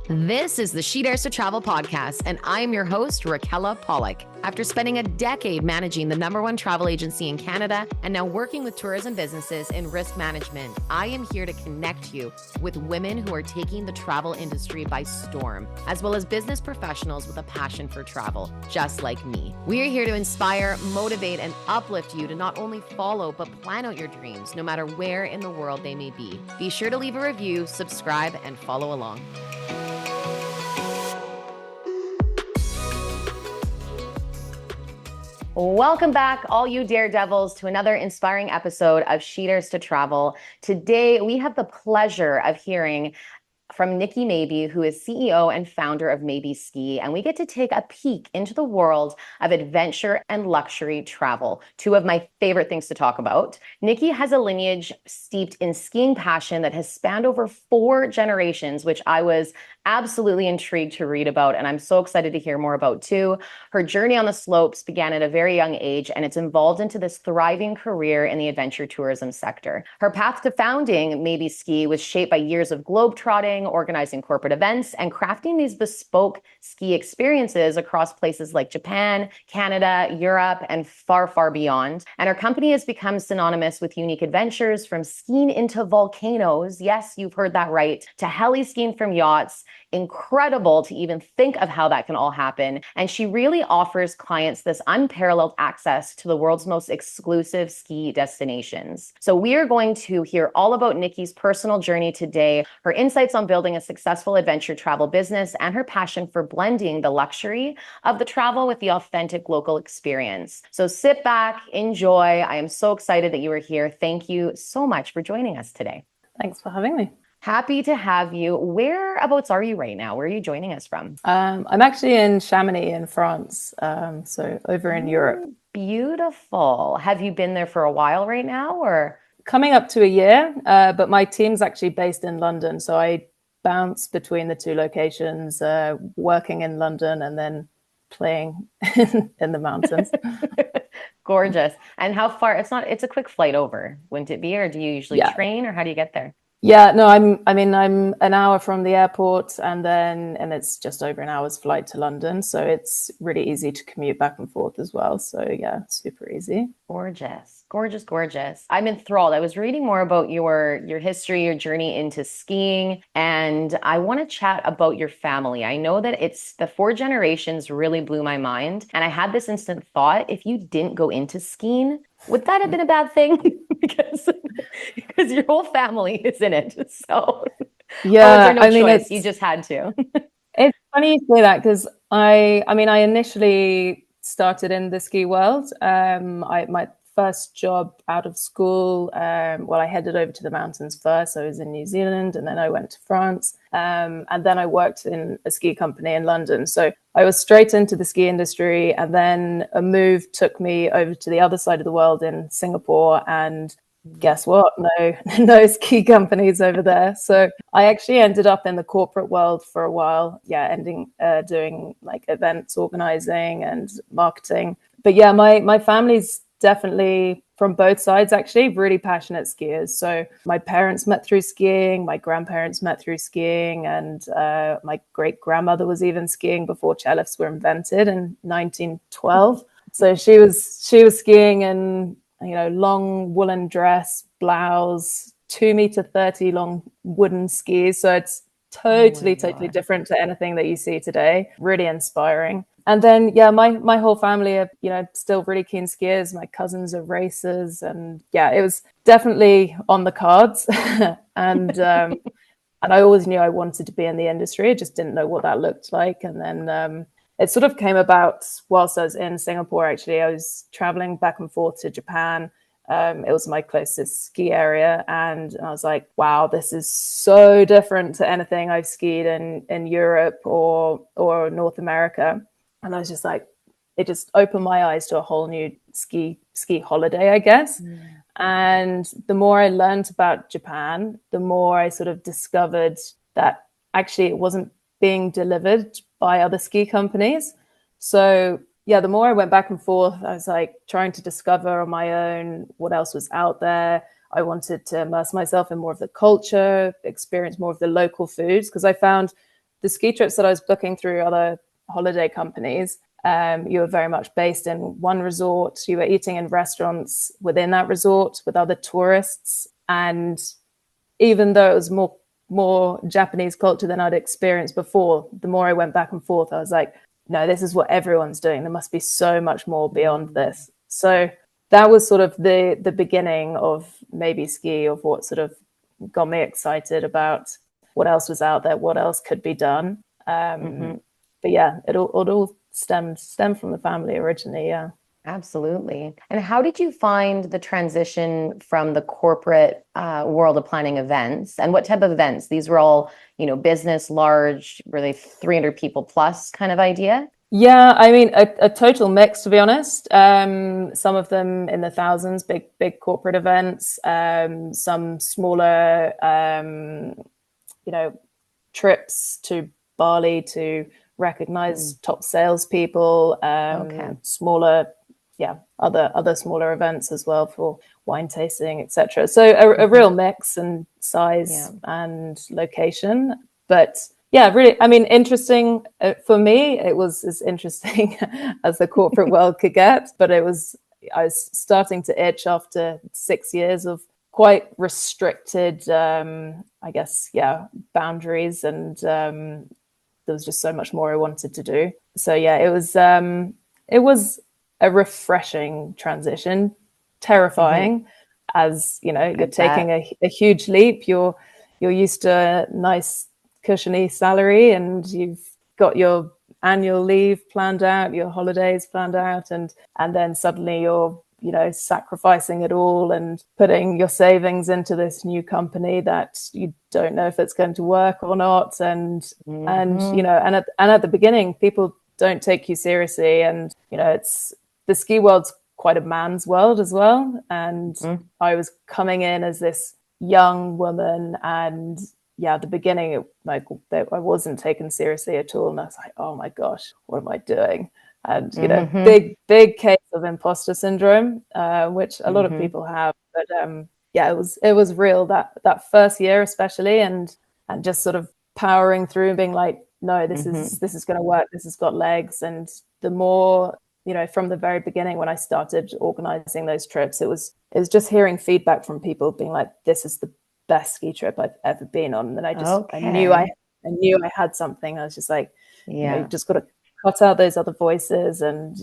This is the She Dares to Travel podcast, and I'm your host, Raquella Pollock. After spending a decade managing the #1 travel agency in Canada and now working with tourism businesses in risk management, I am here to connect you with women who are taking the travel industry by storm, as well as business professionals with a passion for travel, just like me. We are here to inspire, motivate, and uplift you to not only follow, but plan out your dreams, no matter where in the world they may be. Be sure to leave a review, subscribe, and follow along. Welcome back, all you daredevils, to another inspiring episode of She Dares to Travel. Today, we have the pleasure of hearing from Nickie Mabey, who is CEO and founder of Mabey Ski, and we get to take a peek into the world of adventure and luxury travel, two of my favorite things to talk about. Nickie has a lineage steeped in skiing passion that has spanned over 4 generations, which I was absolutely intrigued to read about, and I'm so excited to hear more about too. Her journey on the slopes began at a very young age, and it's evolved into this thriving career in the adventure tourism sector. Her path to founding Mabey Ski was shaped by years of globetrotting, organizing corporate events, and crafting these bespoke ski experiences across places like Japan, Canada, Europe, and far, far beyond. And her company has become synonymous with unique adventures, from skiing into volcanoes, yes, you've heard that right, to heli-skiing from yachts. Incredible to even think of how that can all happen. And she really offers clients this unparalleled access to the world's most exclusive ski destinations. So we are going to hear all about Nickie's personal journey today, her insights on building a successful adventure travel business, and her passion for blending the luxury of the travel with the authentic local experience. So sit back, enjoy. I am so excited that you are here. Thank you so much for joining us today. Thanks for having me. Happy to have you. Whereabouts are you right now? Where are you joining us from? I'm actually in Chamonix in France, so over in Europe. Beautiful. Have you been there for a while right now, or? Coming up to a year, but my team's actually based in London, so I bounce between the 2 locations, working in London and then playing in the mountains. Gorgeous. And how far? It's a quick flight over, wouldn't it be? Or do you usually train, or how do you get there? Yeah, no, I'm an hour from the airport, and it's just over an hour's flight to London. So it's really easy to commute back and forth as well. So yeah, super easy. Gorgeous, gorgeous, gorgeous. I'm enthralled. I was reading more about your history, your journey into skiing, and I want to chat about your family. I know that it's the 4 generations really blew my mind. And I had this instant thought, if you didn't go into skiing, would that have been a bad thing? because your whole family is in it. So yeah, no choice. You just had to. It's funny you say that, because I initially started in the ski world. My first job out of school, I headed over to the mountains first. I was in New Zealand, and then I went to France, and then I worked in a ski company in London. So I was straight into the ski industry, and then a move took me over to the other side of the world in Singapore, and guess what? No ski companies over there. So I actually ended up in the corporate world for a while. Yeah, doing like events organizing and marketing. But yeah, my family's definitely, from both sides, actually really passionate skiers. So my parents met through skiing, my grandparents met through skiing, and my great grandmother was even skiing before chairlifts were invented in 1912. So she was skiing in, long woolen dress, blouse, 2.30 meter long wooden skis. So it's totally different to anything that you see today. Really inspiring. And then, yeah, my whole family are, still really keen skiers. My cousins are racers, and yeah, it was definitely on the cards. and I always knew I wanted to be in the industry. I just didn't know what that looked like. And then it sort of came about whilst I was in Singapore. Actually, I was traveling back and forth to Japan. It was my closest ski area, and I was like, wow, this is so different to anything I've skied in Europe or North America. And I was just like, it just opened my eyes to a whole new ski holiday, I guess. And the more I learned about Japan, the more I sort of discovered that actually it wasn't being delivered by other ski companies. So yeah, the more I went back and forth, I was like trying to discover on my own what else was out there. I wanted to immerse myself in more of the culture, experience more of the local foods, because I found the ski trips that I was booking through other holiday companies, you were very much based in one resort. You were eating in restaurants within that resort with other tourists. And even though it was more Japanese culture than I'd experienced before, the more I went back and forth, I was like, no, this is what everyone's doing. There must be so much more beyond this. So that was sort of the beginning of Mabey Ski, of what sort of got me excited about what else was out there, what else could be done. But yeah, it all stemmed from the family originally. Yeah. Absolutely. And how did you find the transition from the corporate world of planning events? And what type of events? These were all, business, large, really 300 people plus kind of idea? Yeah, I mean, a total mix, to be honest. Some of them in the thousands, big corporate events, some smaller, trips to Bali to recognize top salespeople, smaller, other smaller events as well for wine tasting, etc. So a real mix and size and location, but yeah, really, I mean, interesting for me. It was as interesting as the corporate world could get, but I was starting to itch after 6 years of quite restricted, I guess, boundaries, and there was just so much more I wanted to do. So yeah, it was a refreshing transition, terrifying, as you're taking a huge leap. You're used to a nice cushiony salary, and you've got your annual leave planned out, your holidays planned out, and then suddenly you're sacrificing it all and putting your savings into this new company that you don't know if it's going to work or not, and at the beginning people don't take you seriously, and it's the ski world's quite a man's world as well, and I was coming in as this young woman, and at the beginning I wasn't taken seriously at all, and I was like, oh my gosh, what am I doing? And big case of imposter syndrome, which a lot of people have. But it was real that first year especially, and just sort of powering through and being like, no, this is going to work. This has got legs. And the more from the very beginning when I started organizing those trips, it was just hearing feedback from people being like, this is the best ski trip I've ever been on. And I knew I had something. I was just like, you've just got to cut out those other voices, and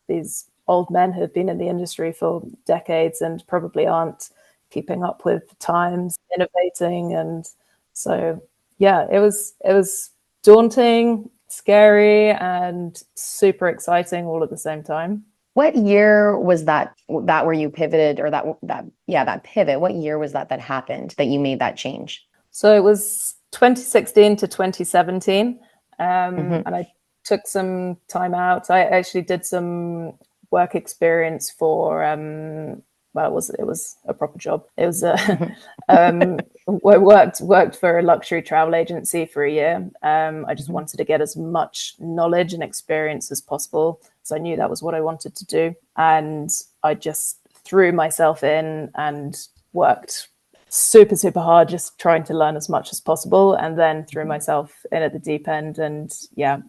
these old men who have been in the industry for decades and probably aren't keeping up with the times, innovating. And so it was daunting, scary, and super exciting all at the same time. What year was that where you pivoted, or that pivot? What year was that happened, that you made that change? So it was 2016 to 2017, and I took some time out. I actually did some work experience for it was a proper job. It was I worked for a luxury travel agency for a year. I just wanted to get as much knowledge and experience as possible, so I knew that was what I wanted to do, and I just threw myself in and worked super hard, just trying to learn as much as possible, and then threw myself in at the deep end. And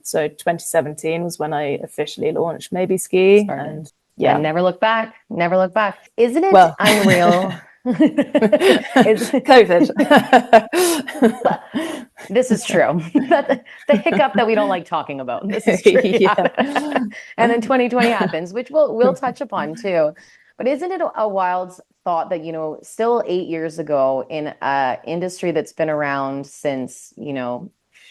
so 2017 was when I officially launched Mabey Ski. And and never look back. Isn't it unreal? It's COVID. This is true. The hiccup that we don't like talking about. This is true. And then 2020 happens, which we'll touch upon too. But isn't it a wild thought that, still 8 years ago, in an industry that's been around since,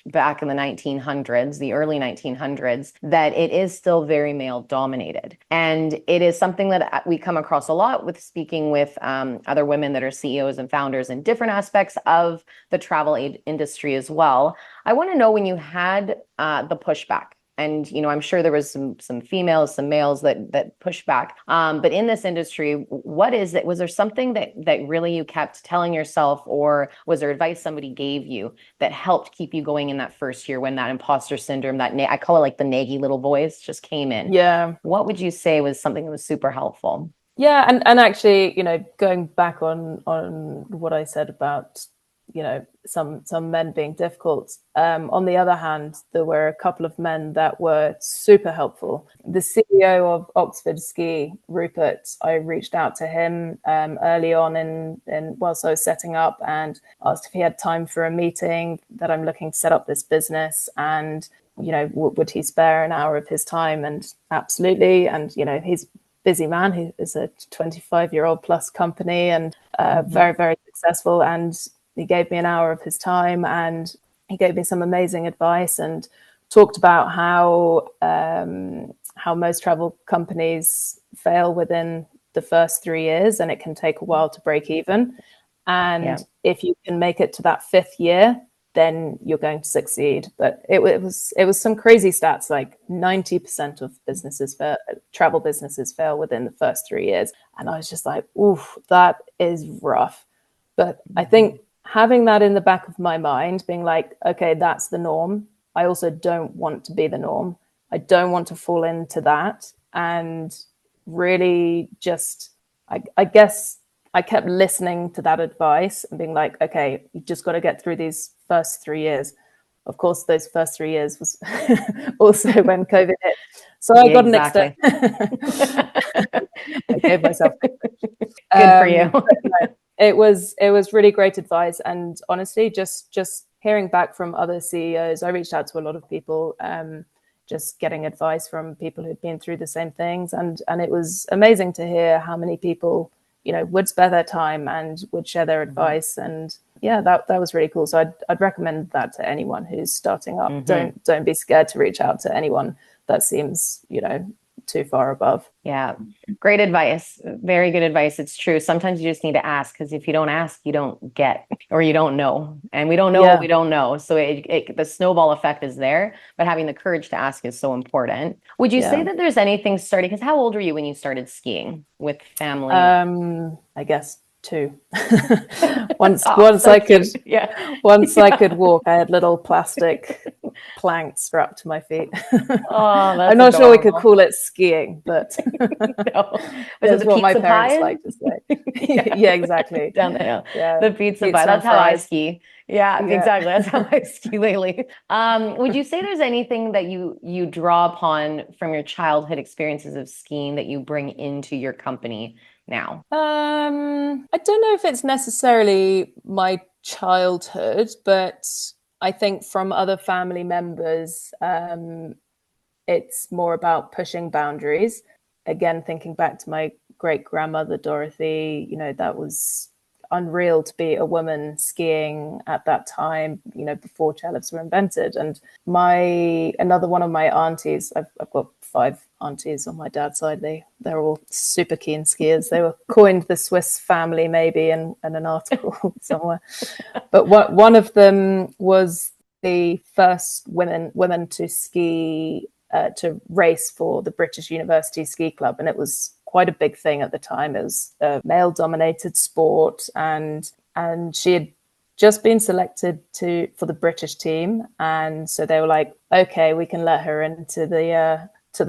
back in the 1900s, the early 1900s, that it is still very male dominated. And it is something that we come across a lot with speaking with other women that are CEOs and founders in different aspects of the travel industry as well. I want to know, when you had the pushback, and I'm sure there was some females, some males that pushed back. But in this industry, what is it? Was there something that really you kept telling yourself, or was there advice somebody gave you that helped keep you going in that first year, when that imposter syndrome, I call it like the naggy little voice, just came in? Yeah. What would you say was something that was super helpful? Yeah, and actually, going back on what I said about some men being difficult. On the other hand, there were a couple of men that were super helpful. The CEO of Oxford Ski, Rupert, I reached out to him early on in whilst I was setting up, and asked if he had time for a meeting, that I'm looking to set up this business, and would he spare an hour of his time? And absolutely. And he's busy man. He is a 25-year-old plus company, and very, very successful. And he gave me an hour of his time, and he gave me some amazing advice, and talked about how most travel companies fail within the first 3 years, and it can take a while to break even. And if you can make it to that 5th year, then you're going to succeed. But it was some crazy stats, like 90% of travel businesses fail within the first 3 years. And I was just like, oof, that is rough. But I think having that in the back of my mind, being like, okay, that's the norm. I also don't want to be the norm. I don't want to fall into that. And really just, I guess I kept listening to that advice and being like, okay, you just got to get through these first 3 years. Of course, those first 3 years was also when COVID hit. So I got an extension. I gave myself good for you. It was really great advice. And honestly, just hearing back from other CEOs, I reached out to a lot of people, just getting advice from people who'd been through the same things. And it was amazing to hear how many people would spare their time and would share their advice. And yeah, that was really cool. So I'd recommend that to anyone who's starting up. Don't be scared to reach out to anyone that seems, too far above. Yeah. Great advice. Very good advice. It's true. Sometimes you just need to ask, because if you don't ask, you don't get, or you don't know. And we don't know what we don't know. So the snowball effect is there, but having the courage to ask is so important. Would you say that there's anything starting, because how old were you when you started skiing with family? I guess 2. once I could walk, I had little plastic planks strapped to my feet. I'm not sure we could call it skiing, but that's what my parents like to say. Yeah, exactly. Down the hill. Yeah. The pizza pie. That's how I ski. Yeah, exactly. That's how I ski lately. Would you say there's anything that you draw upon from your childhood experiences of skiing that you bring into your company now? I don't know if it's necessarily my childhood, but I think from other family members, it's more about pushing boundaries. Again, thinking back to my great grandmother Dorothy, that was unreal to be a woman skiing at that time, before chairlifts were invented. And another one of my aunties, I've got 5 aunties on my dad's side. They're all super keen skiers. They were coined the Swiss family, maybe, in an article somewhere. But one of them was the first women to ski, to race for the British University Ski Club, and it was quite a big thing at the time. It was a male-dominated sport, and she had just been selected for the British team, and so they were like, okay, we can let her into the to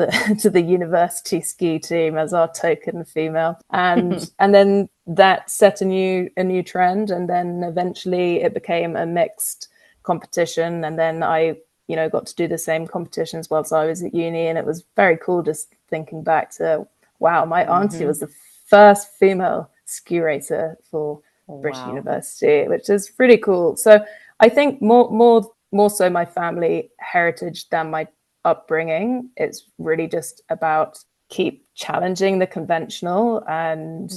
the university ski team as our token female, and then that set a new trend, and then eventually it became a mixed competition, and then I got to do the same competitions whilst I was at uni, and it was very cool just thinking back to, wow, my auntie was the first female ski racer for British University, which is pretty cool. So I think more so my family heritage than my upbringing. It's really just about keep challenging the conventional and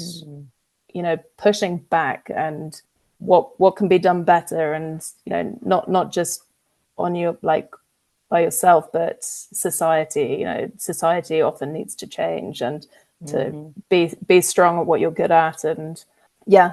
pushing back and what can be done better, and not just on your by yourself, but society. Society often needs to change, and to be strong at what you're good at. And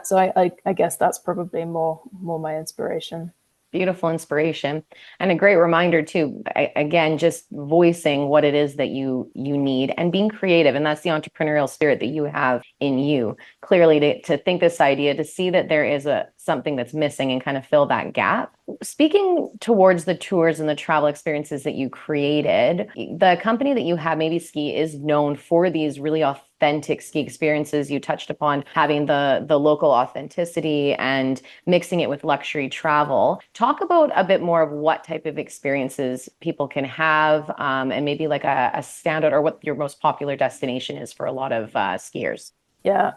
so I guess that's probably more my inspiration. Beautiful inspiration, and a great reminder too. Again, just voicing what it is that you need and being creative, and that's the entrepreneurial spirit that you have in you. Clearly, to think this idea, to see that there is something that's missing and kind of fill that gap. Speaking towards the tours and the travel experiences that you created, the company that you have, Mabey Ski, is known for these really authentic ski experiences. You touched upon having the local authenticity and mixing it with luxury travel. Talk about a bit more of what type of experiences people can have, and maybe like a standard or what your most popular destination is for a lot of skiers. Yeah,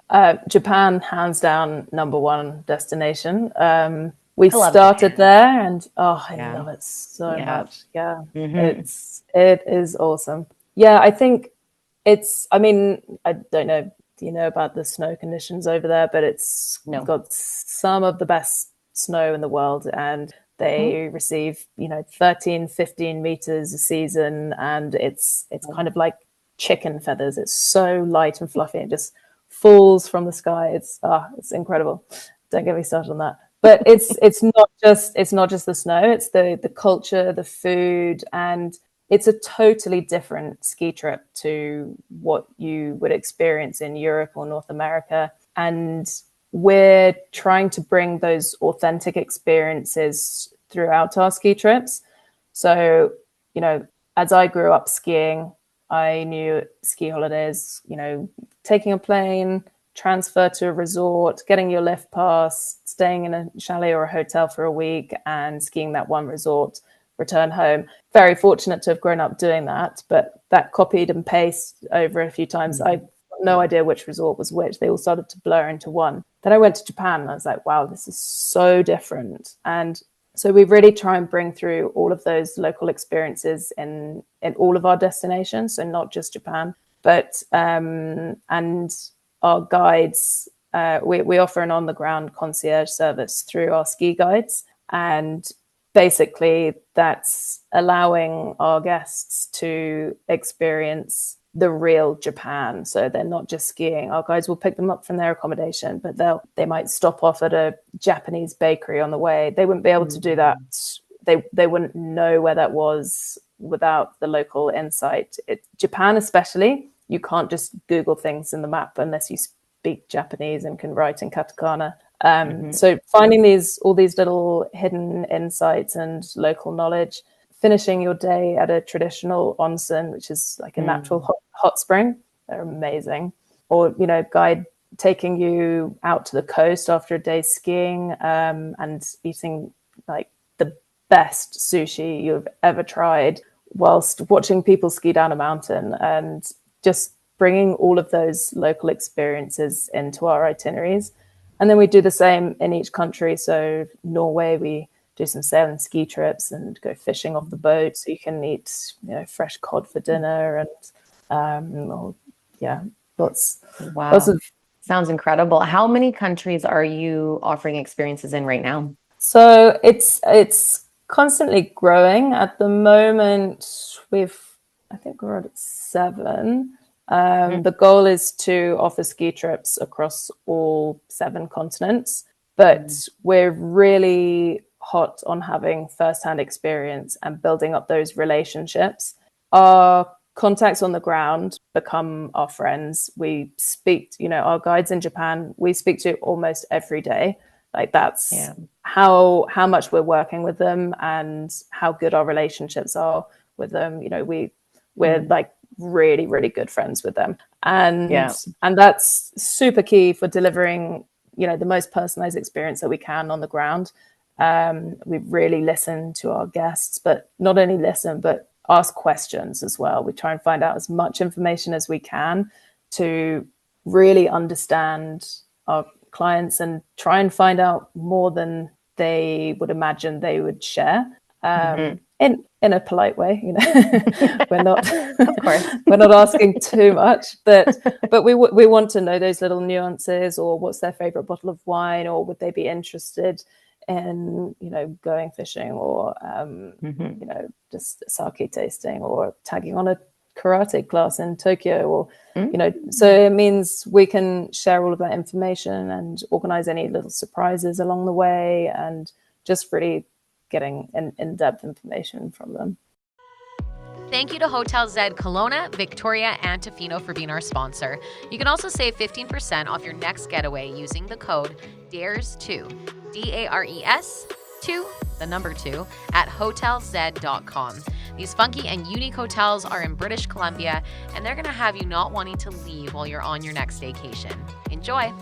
Japan, hands down, number one destination. We I love started Japan. there, and oh, I Yeah. love it so Yeah. much. Yeah, Hmm. it is awesome. Yeah, I think it's. I mean, I don't know. Do you know about the snow conditions over there? But it's No. got some of the best snow in the world, and Hmm. they receive 13, 15 meters a season, and it's kind of like chicken feathers. It's so light and fluffy, and just falls from the sky. It's incredible. Don't get me started on that. But it's not just the snow. It's the culture, the food, and it's a totally different ski trip to what you would experience in Europe or North America. And we're trying to bring those authentic experiences throughout our ski trips. So, as I grew up skiing, I knew ski holidays, taking a plane, transfer to a resort, getting your lift pass, staying in a chalet or a hotel for a week and skiing that one resort, return home. Very fortunate to have grown up doing that, but that copied and pasted over a few times. I got no idea which resort was which. They all started to blur into one. Then I went to Japan and I was like, wow, this is so different. And so we really try and bring through all of those local experiences in all of our destinations, so not just Japan, but and our guides. We offer an on the ground concierge service through our ski guides, and basically that's allowing our guests to experience the real Japan. So they're not just skiing. Our guides will pick them up from their accommodation, but they might stop off at a Japanese bakery on the way. They wouldn't be able to do that. They wouldn't know where that was without the local insight. Japan especially, you can't just Google things in the map unless you speak Japanese and can write in katakana. So finding all these little hidden insights and local knowledge, finishing your day at a traditional onsen, which is like a natural hot spring. They're amazing. Or, guide taking you out to the coast after a day skiing, and eating like the best sushi you've ever tried whilst watching people ski down a mountain, and just bringing all of those local experiences into our itineraries. And then we do the same in each country. So Norway, we do some sail and ski trips and go fishing off the boat, so you can eat fresh cod for dinner, and lots Wow. of. Sounds incredible. How many countries are you offering experiences in right now? So it's constantly growing. At the moment, I think we're at 7. The goal is to offer ski trips across all 7 continents, but we're really hot on having firsthand experience and building up those relationships. Our contacts on the ground become our friends. We speak, our guides in Japan, we speak to almost every day. Like that's how much we're working with them and how good our relationships are with them. We're like really, really good friends with them. And that's super key for delivering, the most personalized experience that we can on the ground. We really listen to our guests, but not only listen, but ask questions as well. We try and find out as much information as we can to really understand our clients and try and find out more than they would imagine they would share. In a polite way, we're not Of course. we're not asking too much, but we want to know those little nuances, or what's their favorite bottle of wine, or would they be interested in going fishing, or just sake tasting, or tagging on a karate class in Tokyo, or so it means we can share all of that information and organize any little surprises along the way, and just really getting in-depth information from them. Thank you to Hotel Z Kelowna, Victoria, and Tofino for being our sponsor. You can also save 15% off your next getaway using the code DARES2, DARES2. 2, the number 2, at hotelz.com. These funky and unique hotels are in British Columbia, and they're going to have you not wanting to leave while you're on your next vacation. Enjoy.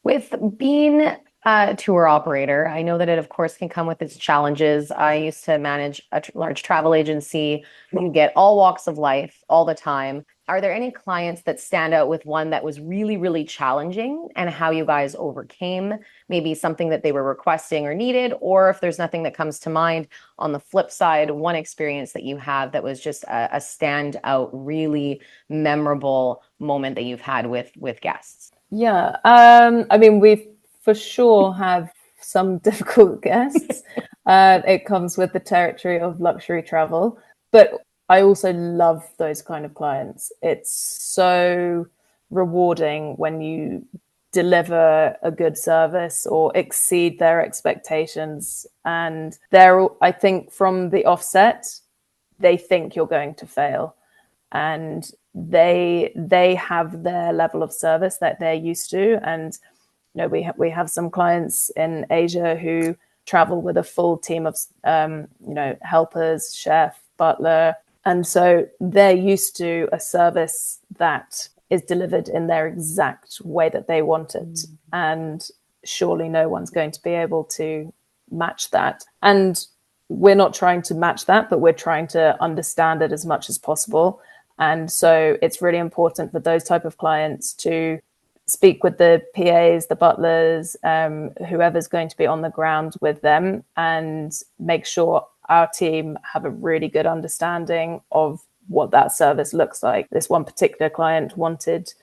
With being a tour operator, I know that it, of course, can come with its challenges. I used to manage a large travel agency. You get all walks of life all the time. Are there any clients that stand out with one that was really, really challenging and how you guys overcame maybe something that they were requesting or needed? Or if there's nothing that comes to mind, on the flip side, one experience that you have that was just a standout, really memorable moment that you've had with guests? Yeah, I mean, we for sure have some difficult guests. It comes with the territory of luxury travel, but I also love those kind of clients. It's so rewarding when you deliver a good service or exceed their expectations. And I think from the offset, they think you're going to fail. And they have their level of service that they're used to. And we have some clients in Asia who travel with a full team of helpers, chef, butler, and so they're used to a service that is delivered in their exact way that they want it. And surely no one's going to be able to match that. And we're not trying to match that, but we're trying to understand it as much as possible. And so it's really important for those type of clients to speak with the PAs, the butlers, whoever's going to be on the ground with them, and make sure our team have a really good understanding of what that service looks like. This one particular client wanted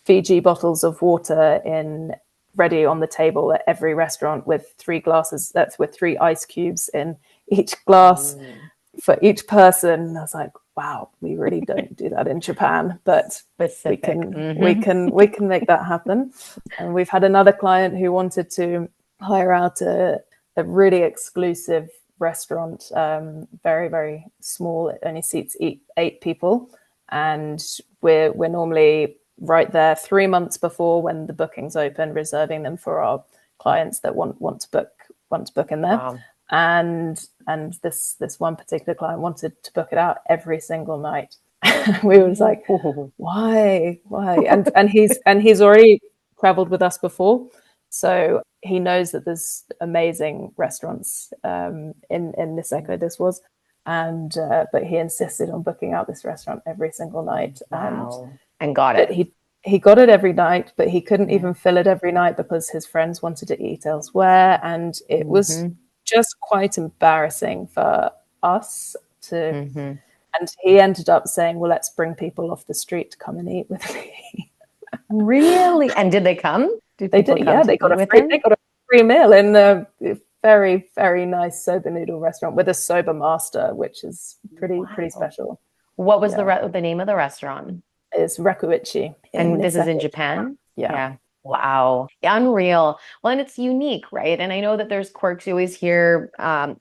Fiji bottles of water ready on the table at every restaurant with 3 glasses, that's with 3 ice cubes in each glass for each person. I was like, wow, we really don't do that in Japan, but we can make that happen. And we've had another client who wanted to hire out a really exclusive restaurant, very, very small. It only seats 8 people. And we're normally right there 3 months before when the bookings open, reserving them for our clients that want to book in there. Wow. And this one particular client wanted to book it out every single night. We were like, why? And he's already traveled with us before, so he knows that there's amazing restaurants in Niseko. This was, but he insisted on booking out this restaurant every single night. Wow. And got it. He got it every night, but he couldn't even fill it every night because his friends wanted to eat elsewhere, and it was just quite embarrassing for us to. And he ended up saying, well, let's bring people off the street to come and eat with me. Really? And did they come? They did, yeah. They got a free meal in a very, very nice soba noodle restaurant with a soba master, which is pretty special. What was the name of the restaurant? It's Rekuichi. And this is in Japan? Yeah. Wow. Unreal. Well, and it's unique, right? And I know that there's quirks. You always hear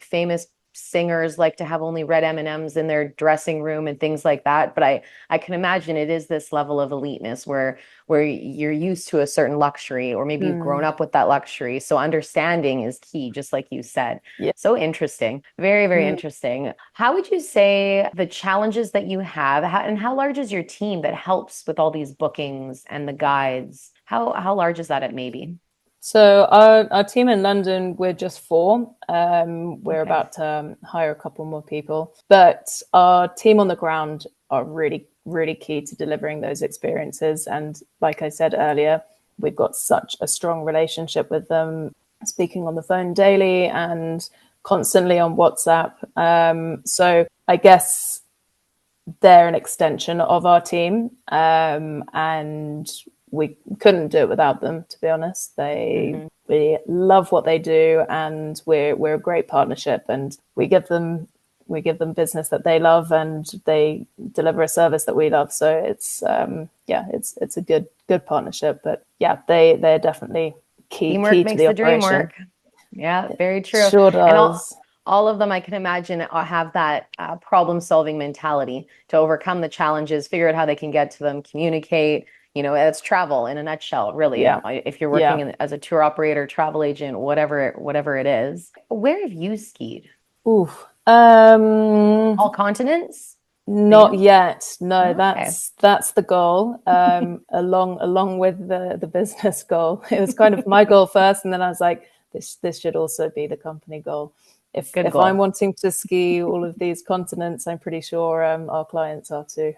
famous singers like to have only red M&Ms in their dressing room and things like that. But I can imagine it is this level of eliteness where you're used to a certain luxury, or maybe you've grown up with that luxury. So understanding is key, just like you said. Yeah. So interesting. Very, very interesting. How would you say the challenges that you have, and how large is your team that helps with all these bookings and the guides? How large is that at Mabey? So our team in London, we're just 4. We're about to hire a couple more people, but our team on the ground are really, really key to delivering those experiences. And like I said earlier, we've got such a strong relationship with them, speaking on the phone daily and constantly on WhatsApp. So I guess they're an extension of our team, and we couldn't do it without them, to be honest. We love what they do, and we're a great partnership, and we give them business that they love, and they deliver a service that we love. So it's a good partnership. But yeah, they're definitely key Teamwork to makes the the dream operation. work. Yeah, very true. Sure does. And all of them, I can imagine, have that problem-solving mentality to overcome the challenges, figure out how they can get to them, communicate, It's travel in a nutshell, really. Yeah. If you're Yeah. working as a tour operator, travel agent, whatever it is. Where have you skied? Ooh. All continents? Not Sam? yet. No, Okay. that's the goal. Along with the business goal. It was kind of my goal first, and then I was like, this should also be the company goal. Good If I'm goal. wanting to ski all of these continents, I'm pretty sure our clients are too.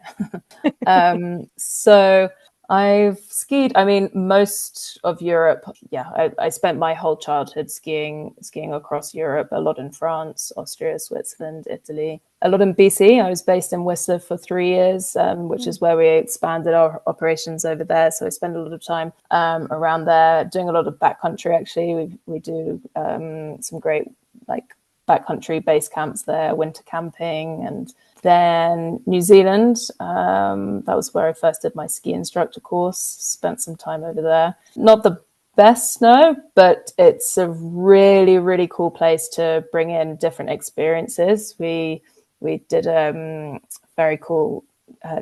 So I've skied, I mean, most of Europe. Yeah, I spent my whole childhood skiing across Europe, a lot in France, Austria, Switzerland, Italy, a lot in BC. I was based in Whistler for 3 years, which is where we expanded our operations over there. So I spend a lot of time around there, doing a lot of backcountry. Actually, we do some great like backcountry base camps there, winter camping, and then New Zealand. That was where I first did my ski instructor course. Spent some time over there. Not the best snow, but it's a really, really cool place to bring in different experiences. We did a very cool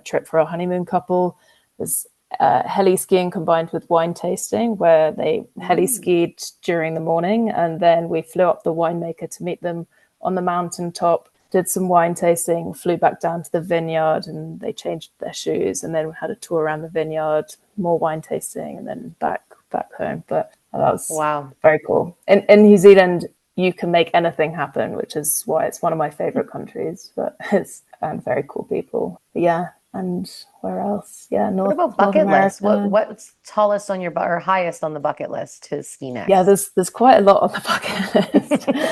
trip for a honeymoon couple. It was heli-skiing combined with wine tasting, where they heli-skied during the morning, and then we flew up the winemaker to meet them on the mountaintop, did some wine tasting, flew back down to the vineyard, and they changed their shoes, and then we had a tour around the vineyard, more wine tasting, and then back home. But that was very cool. In New Zealand, you can make anything happen, which is why it's one of my favorite countries. But it's very cool people. But yeah. And where else? Yeah, What about North bucket list? America. What's tallest on your or highest on the bucket list to ski next? Yeah, there's quite a lot on the bucket list. If you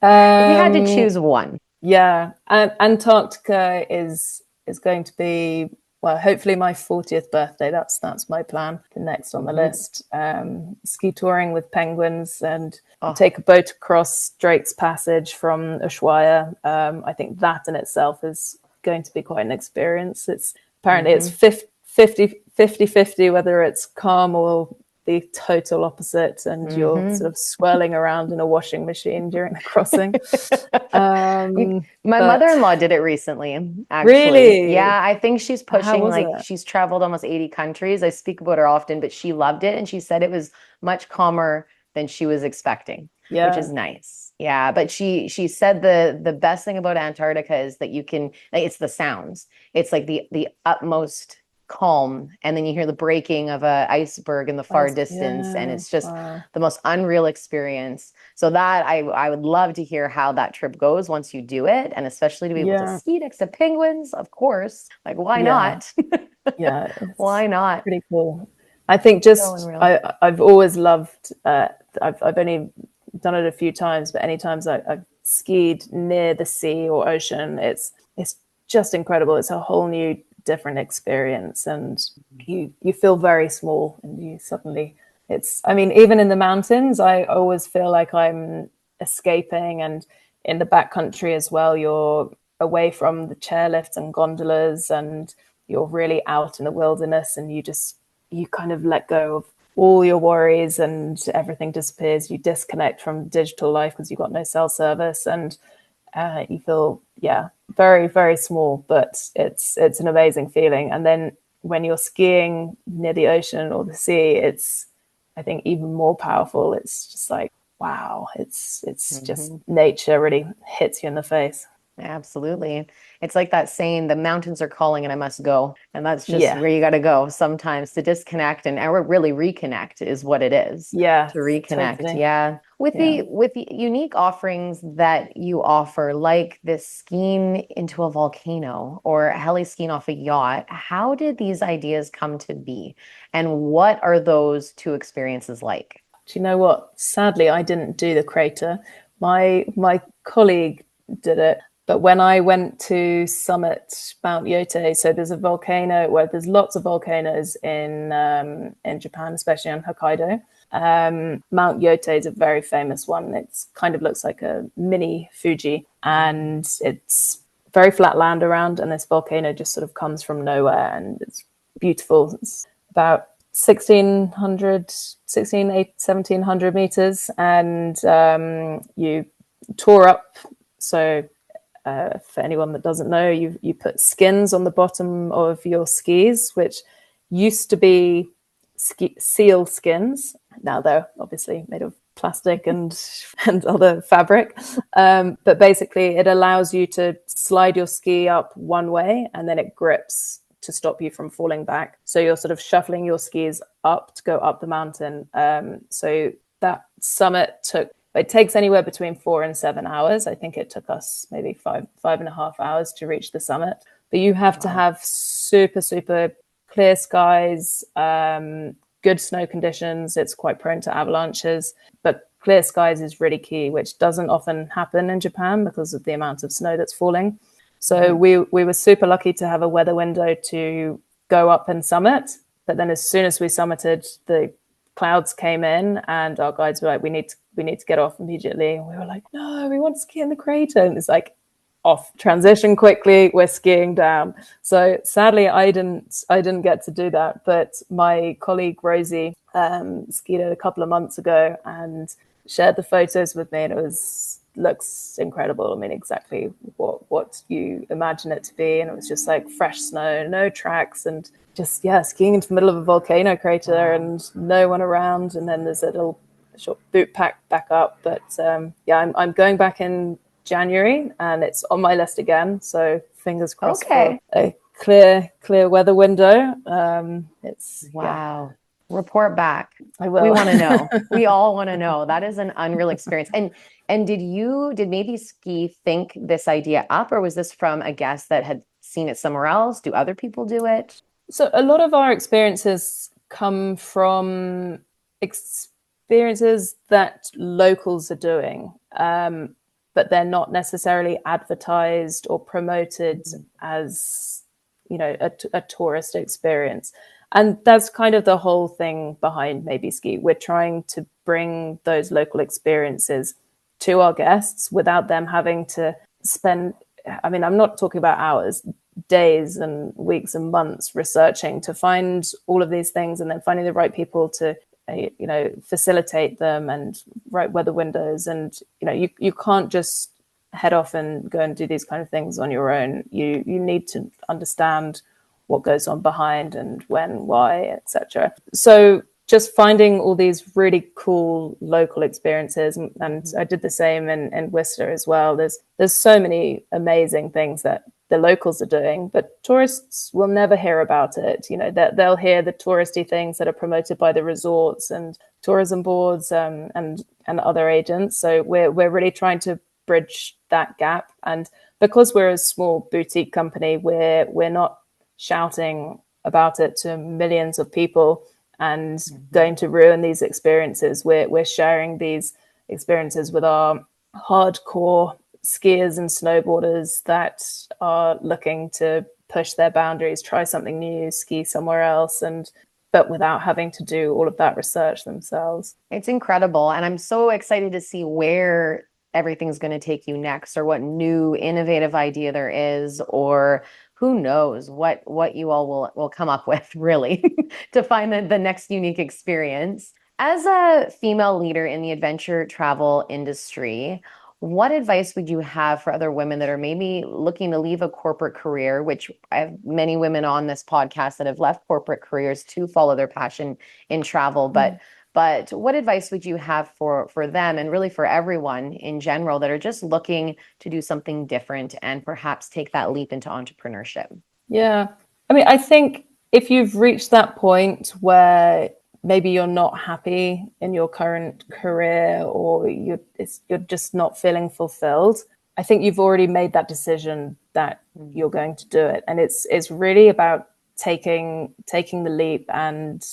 had to choose one. Yeah, and Antarctica is going to be, well, hopefully my 40th birthday. That's my plan. The next on the list. Ski touring with penguins and take a boat across Drake's Passage from Ushuaia. I think that in itself is going to be quite an experience. It's apparently it's 50-50 whether it's calm or the total opposite, and you're sort of swirling around in a washing machine during the crossing. My mother-in-law did it recently, actually. Really? Yeah, I think she's pushing, like, it? she's traveled almost 80 countries. I speak about her often, but she loved it, and she said it was much calmer than she was expecting, which is nice. Yeah, but she said the best thing about Antarctica is that you can, like, it's the sounds. It's like the utmost calm, and then you hear the breaking of a iceberg in the far distance, and it's just the most unreal experience. So that I would love to hear how that trip goes once you do it, and especially to be able to ski next to penguins, of course. Like, why not? Yeah, why not? Pretty cool. I think just I've always loved. I've only done it a few times, but any times I've skied near the sea or ocean, it's just incredible. It's a whole new different experience, and you feel very small, and you suddenly I mean, even in the mountains, I always feel like I'm escaping, and in the backcountry as well, you're away from the chairlifts and gondolas, and you're really out in the wilderness, and you kind of let go of all your worries, and everything disappears. You disconnect from digital life because you've got no cell service, and you feel very, very small, but it's an amazing feeling. And then when you're skiing near the ocean or the sea, it's, I think, even more powerful. It's just like, wow, it's just nature really hits you in the face. Absolutely. It's like that saying, the mountains are calling and I must go. And that's just where you got to go sometimes to disconnect and really reconnect is what it is. Yeah. To reconnect. Totally. Yeah. With the unique offerings that you offer, like this skiing into a volcano or heli-skiing off a yacht, how did these ideas come to be? And what are those two experiences like? Do you know what? Sadly, I didn't do the crater. My colleague did it. But when I went to summit Mount Yote, so there's a volcano where there's lots of volcanoes in Japan, especially on Hokkaido. Mount Yote is a very famous one. It kind of looks like a mini Fuji, and it's very flat land around, and this volcano just sort of comes from nowhere, and it's beautiful. It's about 1700 meters, and you tour up. So for anyone that doesn't know, you put skins on the bottom of your skis, which used to be seal skins. Now they're obviously made of plastic and other fabric. But basically it allows you to slide your ski up one way and then it grips to stop you from falling back. So you're sort of shuffling your skis up to go up the mountain. So that summit it takes anywhere between 4 and 7 hours. I think it took us maybe 5.5 hours to reach the summit. But you have to have super, super clear skies, good snow conditions. It's quite prone to avalanches, but clear skies is really key, which doesn't often happen in Japan because of the amount of snow that's falling. So we were super lucky to have a weather window to go up and summit. But then as soon as we summited, the clouds came in and our guides were like, we need to get off immediately. And we were like, no, we want to ski in the crater. And it's like, off, transition quickly, we're skiing down. So sadly I didn't get to do that, but my colleague Rosie skied it a couple of months ago and shared the photos with me, and it looks incredible. I mean, exactly what you imagine it to be. And it was just like fresh snow, no tracks, and just skiing into the middle of a volcano crater and no one around. And then there's a little short boot pack back up. But I'm going back in January and it's on my list again, so fingers crossed for a clear weather window. Report back. I will. We want to know. We all want to know. That is an unreal experience. And did Mabey Ski think this idea up, or was this from a guest that had seen it somewhere else? Do other people do it? So a lot of our experiences come from experiences that locals are doing, but they're not necessarily advertised or promoted as, a tourist experience. And that's kind of the whole thing behind Mabey Ski. We're trying to bring those local experiences to our guests without them having to spend, I'm not talking about hours, days and weeks and months researching to find all of these things and then finding the right people to facilitate them and write weather windows. And you can't just head off and go and do these kind of things on your own. You need to understand what goes on behind and when, why, etc. So just finding all these really cool local experiences, and I did the same in Whistler as well. There's so many amazing things that the locals are doing, but tourists will never hear about it. They'll hear the touristy things that are promoted by the resorts and tourism boards and other agents. So we're really trying to bridge that gap. And because we're a small boutique company, we're not shouting about it to millions of people and going to ruin these experiences. We're sharing these experiences with our hardcore skiers and snowboarders that are looking to push their boundaries, try something new, ski somewhere else, but without having to do all of that research themselves. It's incredible. And I'm so excited to see where everything's going to take you next, or what new innovative idea there is, or who knows what you all will come up with, really, to find the next unique experience. As a female leader in the adventure travel industry, what advice would you have for other women that are maybe looking to leave a corporate career, which I have many women on this podcast that have left corporate careers to follow their passion in travel, but what advice would you have for them, and really for everyone in general that are just looking to do something different and perhaps take that leap into entrepreneurship? Yeah. I think if you've reached that point where maybe you're not happy in your current career, or you're just not feeling fulfilled, I think you've already made that decision that you're going to do it. And it's really about taking the leap and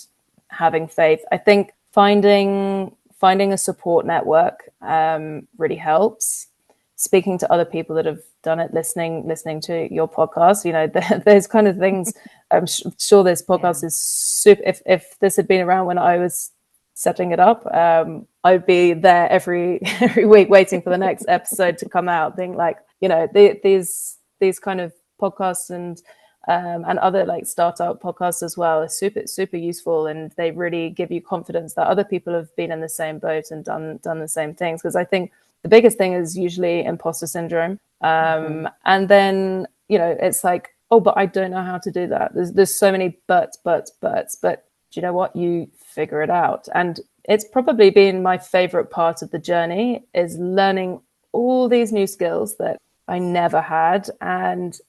having faith. I think finding a support network really helps. Speaking to other people that have done it, listening to your podcast, those kind of things. I'm sure this podcast is super. If this had been around when I was setting it up, I'd be there every week waiting for the next episode to come out, being like, these kind of podcasts and other like startup podcasts as well are super useful, and they really give you confidence that other people have been in the same boat and done the same things. Because I think the biggest thing is usually imposter syndrome, and then it's like oh, but I don't know how to do that. There's so many buts. But do you know what? You figure it out. And it's probably been my favorite part of the journey, is learning all these new skills that I never had. And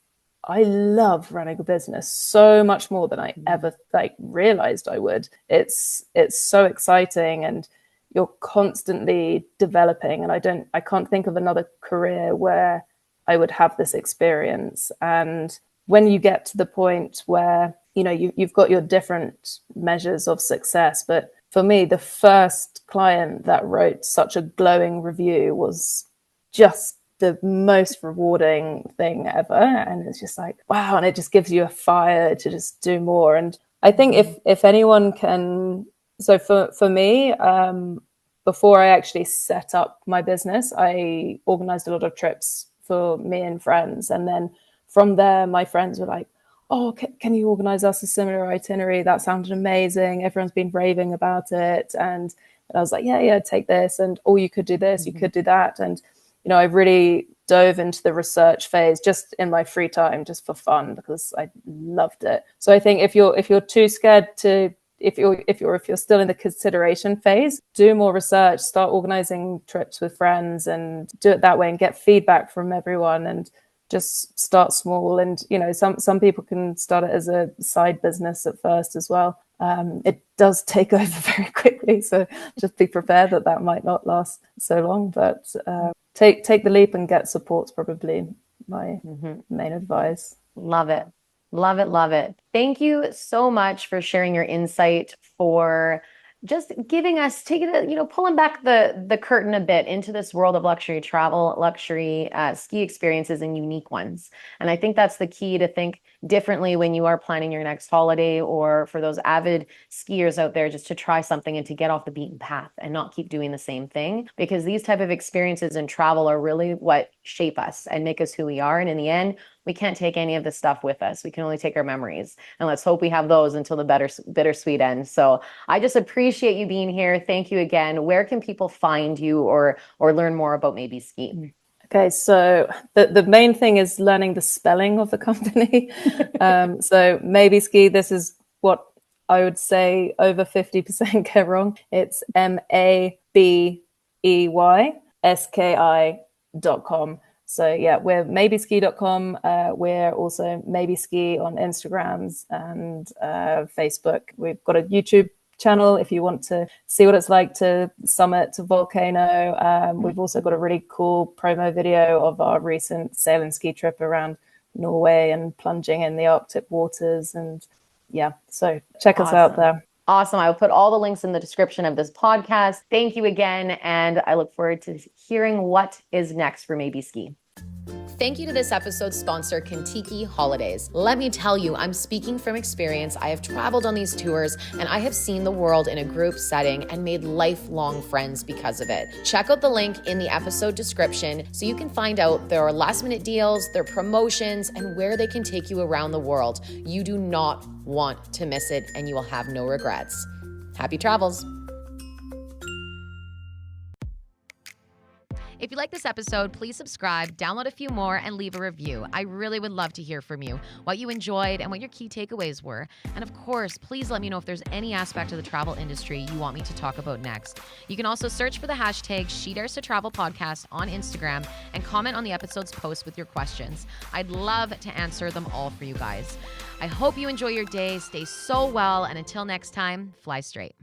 I love running a business so much more than I ever realized I would. It's so exciting, and you're constantly developing. And I can't think of another career where I would have this experience. And when you get to the point where, you know, you've got your different measures of success, but for me, the first client that wrote such a glowing review was just the most rewarding thing ever. And it's just like, wow. And it just gives you a fire to just do more. And I think if anyone can, so for me, before I actually set up my business, I organized a lot of trips for me and friends. And then from there, my friends were like, oh, can you organize us a similar itinerary? That sounded amazing. Everyone's been raving about it. And I was like, yeah, take this. And, oh, you could do this, you could do that. And, you know, I really dove into the research phase just in my free time, just for fun, because I loved it. So I think if you're too scared to, if you're still in the consideration phase, do more research, start organizing trips with friends and do it that way, and get feedback from everyone, and just start small. And, you know, some people can start it as a side business at first as well. It does take over very quickly, so just be prepared that might not last so long. But take the leap and get support's probably my main advice. Love it. Love it. Love it. Thank you so much for sharing your insight, for just giving us, pulling back the curtain a bit into this world of luxury travel, luxury ski experiences, and unique ones. And I think that's the key, to think differently when you are planning your next holiday, or for those avid skiers out there, just to try something and to get off the beaten path and not keep doing the same thing, because these type of experiences in travel are really what shape us and make us who we are. And in the end, we can't take any of this stuff with us. We can only take our memories, and let's hope we have those until the bittersweet end. So I just appreciate you being here. Thank you again. Where can people find you or learn more about Mabey Ski? Okay, so the main thing is learning the spelling of the company. So Mabey Ski, this is what I would say over 50% get wrong. It's MABEYSKI.com. So yeah, we're mabeyski.com. We're also Mabey Ski on Instagrams and Facebook. We've got a YouTube channel if you want to see what it's like to summit to volcano. We've also got a really cool promo video of our recent sail and ski trip around Norway and plunging in the Arctic waters. And yeah, so check us out there. Awesome. I will put all the links in the description of this podcast. Thank you again. And I look forward to hearing what is next for Mabey Ski. Thank you to this episode's sponsor, Kentucky Holidays. Let me tell you, I'm speaking from experience. I have traveled on these tours, and I have seen the world in a group setting and made lifelong friends because of it. Check out the link in the episode description so you can find out their last-minute deals, their promotions, and where they can take you around the world. You do not want to miss it, and you will have no regrets. Happy travels. If you like this episode, please subscribe, download a few more, and leave a review. I really would love to hear from you, what you enjoyed and what your key takeaways were. And of course, please let me know if there's any aspect of the travel industry you want me to talk about next. You can also search for the hashtag #SheDaresToTravelPodcast on Instagram and comment on the episode's post with your questions. I'd love to answer them all for you guys. I hope you enjoy your day, stay so well, and until next time, fly straight.